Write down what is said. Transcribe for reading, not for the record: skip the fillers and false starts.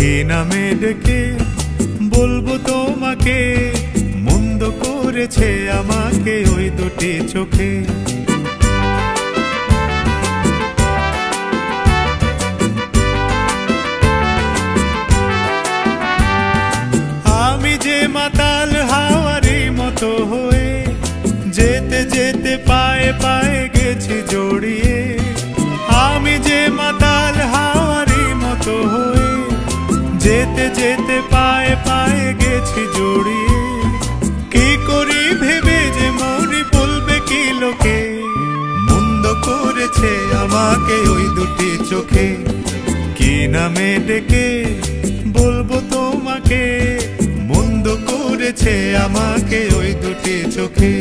কি নামে ডেকে বলবো তোমাকে, মন্দ করেছে আমাকে ওই দুটি চোখে। আমি যে মাতাল হাওয়ারি মতো হয়ে যেতে যেতে পায়ে পায়ে গেছি জড়িয়ে। আমি যে মাতাল হাওয়ারি মতো হয়ে যেতে যেতে পায়ে পায়ে গেছি জড়িয়ে। কি করি ভেবে যে মরি বলবে কি লোকে, মন্দ করেছে আমাকে ওই দুটি চোখে। কি নামে ডেকে বলবো তোমাকে, মন্দ করেছে আমাকে ওই দুটি চোখে।